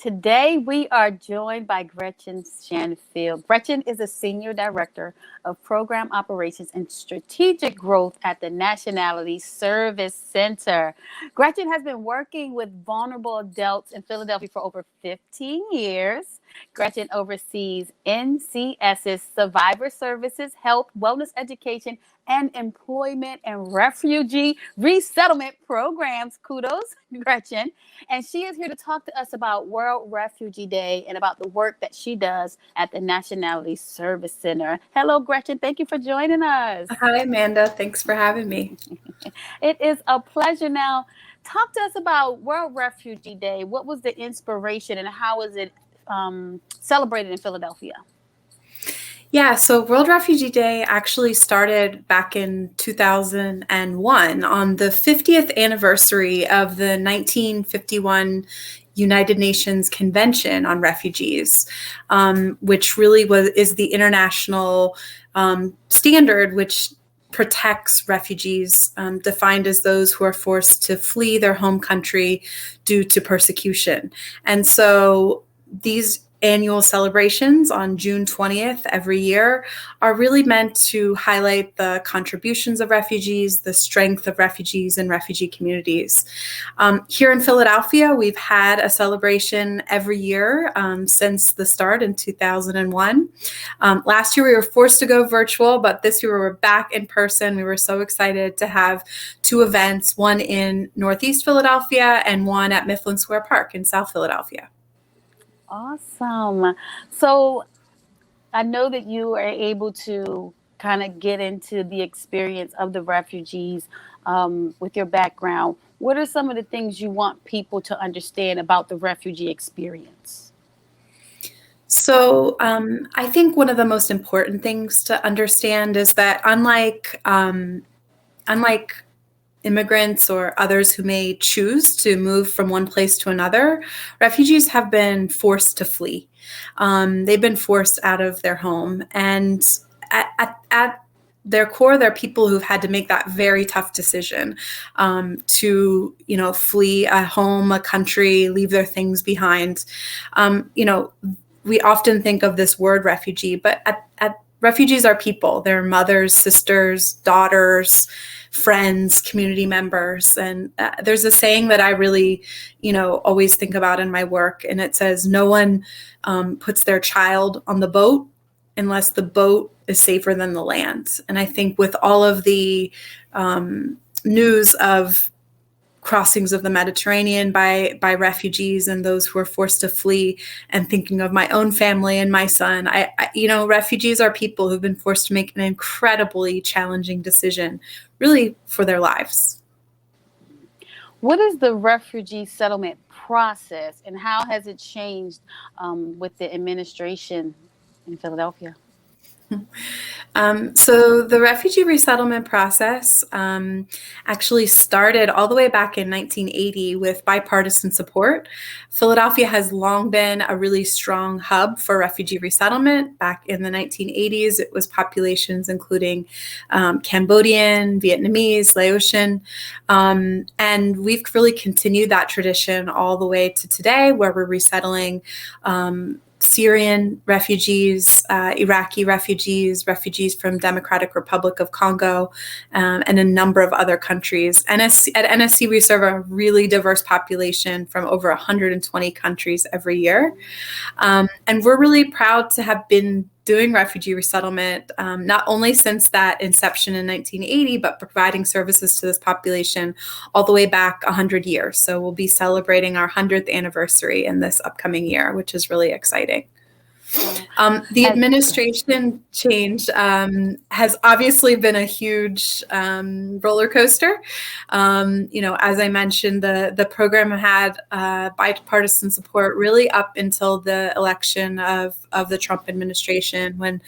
Today, we are joined by Gretchen Shanfeld. Gretchen is a Senior Director of Program Operations and Strategic Growth at the Nationalities Service Center. Gretchen has been working with vulnerable adults in Philadelphia for over 15 years. Gretchen oversees NCS's Survivor Services, Health, Wellness Education, and Employment and Refugee Resettlement Programs. Kudos, Gretchen. And she is here to talk to us about World Refugee Day and about the work that she does at the Nationalities Service Center. Hello, Gretchen. Thank you for joining us. Hi, Amanda. Thanks for having me. It is a pleasure. Now, talk to us about World Refugee Day. What was the inspiration and how is it celebrated in Philadelphia? Yeah, so World Refugee Day actually started back in 2001 on the 50th anniversary of the 1951 United Nations Convention on Refugees, which really is the international standard which protects refugees, defined as those who are forced to flee their home country due to persecution. And so these annual celebrations on June 20th every year are really meant to highlight the contributions of refugees, the strength of refugees and refugee communities. Here in Philadelphia, we've had a celebration every year since the start in 2001. Last year, we were forced to go virtual, but this year we're back in person. We were so excited to have two events, one in Northeast Philadelphia and one at Mifflin Square Park in South Philadelphia. Awesome. So I know that you are able to kind of get into the experience of the refugees with your background. What are some of the things you want people to understand about the refugee experience? So I think one of the most important things to understand is that unlike immigrants or others who may choose to move from one place to another, refugees have been forced to flee. They've been forced out of their home. And at their core, they're people who've had to make that very tough decision to, flee a home, a country, leave their things behind. We often think of this word refugee, but refugees are people. They're mothers, sisters, daughters, friends, community members. And there's a saying that I really, always think about in my work. And it says, no one puts their child on the boat unless the boat is safer than the land. And I think with all of the news of crossings of the Mediterranean by refugees and those who are forced to flee, and thinking of my own family and my son, refugees are people who've been forced to make an incredibly challenging decision, really, for their lives. What is the refugee settlement process and how has it changed with the administration in Philadelphia? So the refugee resettlement process actually started all the way back in 1980 with bipartisan support. Philadelphia has long been a really strong hub for refugee resettlement. Back in the 1980s, it was populations including Cambodian, Vietnamese, Laotian, and we've really continued that tradition all the way to today, where we're resettling Syrian refugees, Iraqi refugees, refugees from Democratic Republic of Congo, and a number of other countries. At NSC, we serve a really diverse population from over 120 countries every year. And we're really proud to have been doing refugee resettlement, not only since that inception in 1980, but providing services to this population all the way back 100 years. So we'll be celebrating our 100th anniversary in this upcoming year, which is really exciting. The administration change has obviously been a huge roller coaster. As I mentioned, the program had bipartisan support really up until the election of the Trump administration, when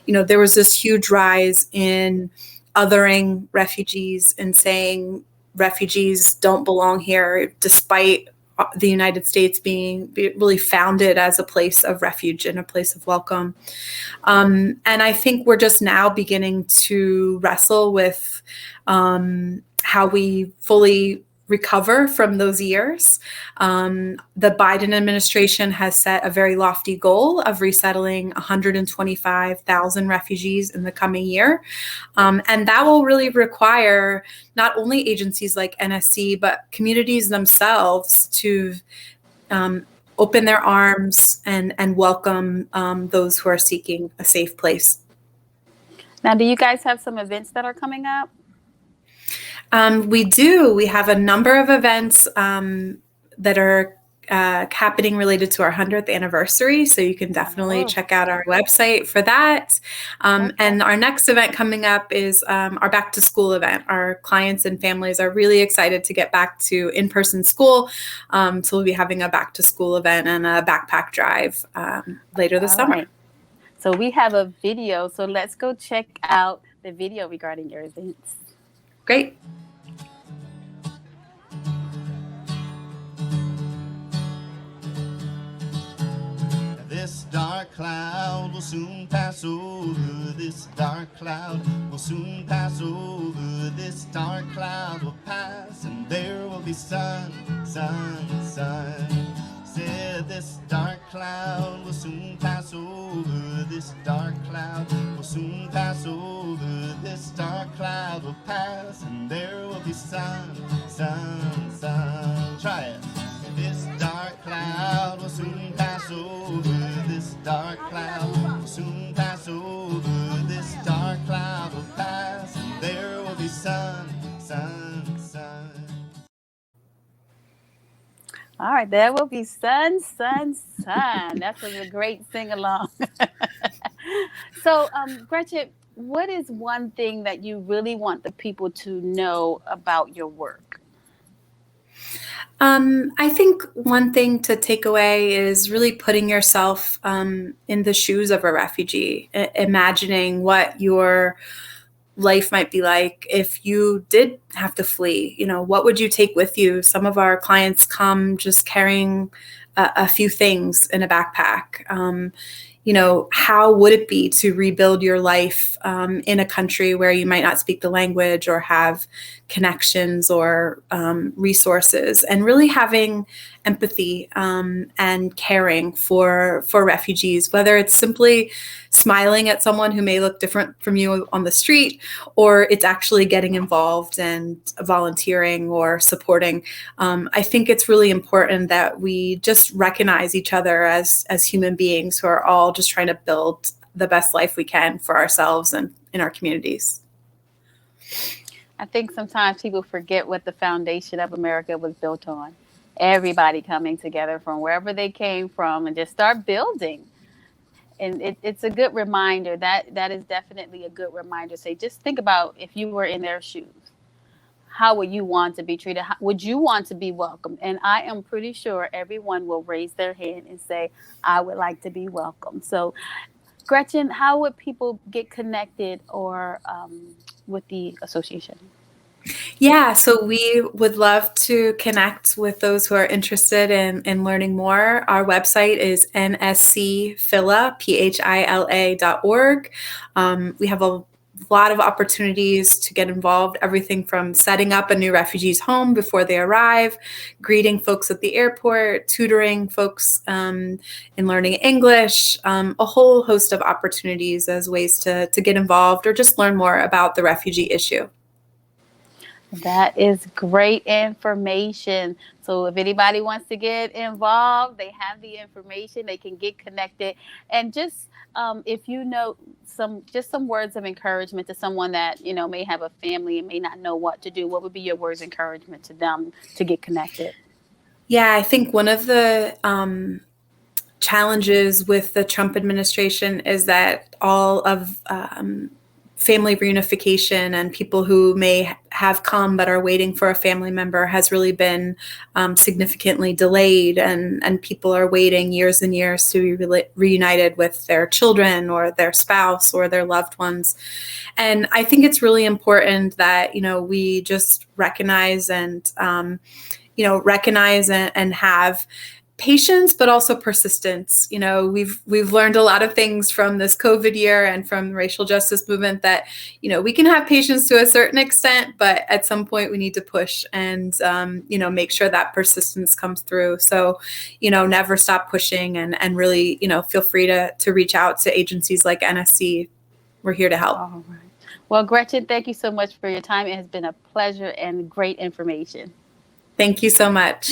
there was this huge rise in othering refugees and saying refugees don't belong here, despite the United States being really founded as a place of refuge and a place of welcome. And I think we're just now beginning to wrestle with how we fully recover from those years. The Biden administration has set a very lofty goal of resettling 125,000 refugees in the coming year. And that will really require not only agencies like NSC, but communities themselves to open their arms and welcome those who are seeking a safe place. Now, do you guys have some events that are coming up? We do. We have a number of events that are happening related to our 100th anniversary. So you can definitely check out our website for that. And our next event coming up is our back to school event. Our clients and families are really excited to get back to in-person school. So we'll be having a back to school event and a backpack drive later this summer. Right. So we have a video. So let's go check out the video regarding your events. Great. This dark cloud will soon pass over. This dark cloud will soon pass over. This dark cloud will pass, and there will be sun, sun, sun. Said this dark cloud will soon pass over. This dark cloud will soon pass over. This dark cloud will pass, and there will be sun, sun, sun. Try it. This dark cloud will soon pass over. This dark cloud will soon pass over. This dark cloud will pass, and there will be sun, sun, sun. All right, there will be sun, sun, sun. That was a great sing-along. So, Gretchen, what is one thing that you really want the people to know about your work? I think one thing to take away is really putting yourself in the shoes of a refugee, imagining what your life might be like if you did have to flee. You know, what would you take with you? Some of our clients come just carrying a few things in a backpack. You know, how would it be to rebuild your life in a country where you might not speak the language or have connections or resources, and really having empathy and caring for refugees, whether it's simply smiling at someone who may look different from you on the street, or it's actually getting involved and volunteering or supporting. I think it's really important that we just recognize each other as human beings who are all just trying to build the best life we can for ourselves and in our communities. I think sometimes people forget what the foundation of America was built on. Everybody coming together from wherever they came from and just start building. And it's a good reminder. That is definitely a good reminder. Say, just think about if you were in their shoes. How would you want to be treated? How, would you want to be welcomed? And I am pretty sure everyone will raise their hand and say, I would like to be welcomed. So, Gretchen, how would people get connected or with the association? Yeah, so we would love to connect with those who are interested in learning more. Our website is nscphila.org. We have a lot of opportunities to get involved, everything from setting up a new refugee's home before they arrive, greeting folks at the airport, tutoring folks in learning English, a whole host of opportunities as ways to get involved or just learn more about the refugee issue. That is great information. So if anybody wants to get involved, they have the information, they can get connected. And just if you know some words of encouragement to someone that, you know, may have a family and may not know what to do, what would be your words of encouragement to them to get connected? Yeah, I think one of the challenges with the Trump administration is that all of family reunification and people who may have come but are waiting for a family member has really been significantly delayed, and people are waiting years and years to be reunited with their children or their spouse or their loved ones. And I think it's really important that, you know, we just recognize and have patience, but also persistence. You know, we've learned a lot of things from this COVID year and from the racial justice movement that, you know, we can have patience to a certain extent, but at some point we need to push and, you know, make sure that persistence comes through. So, you know, never stop pushing and really, you know, feel free to reach out to agencies like NSC. We're here to help. All right. Well, Gretchen, thank you so much for your time. It has been a pleasure and great information. Thank you so much.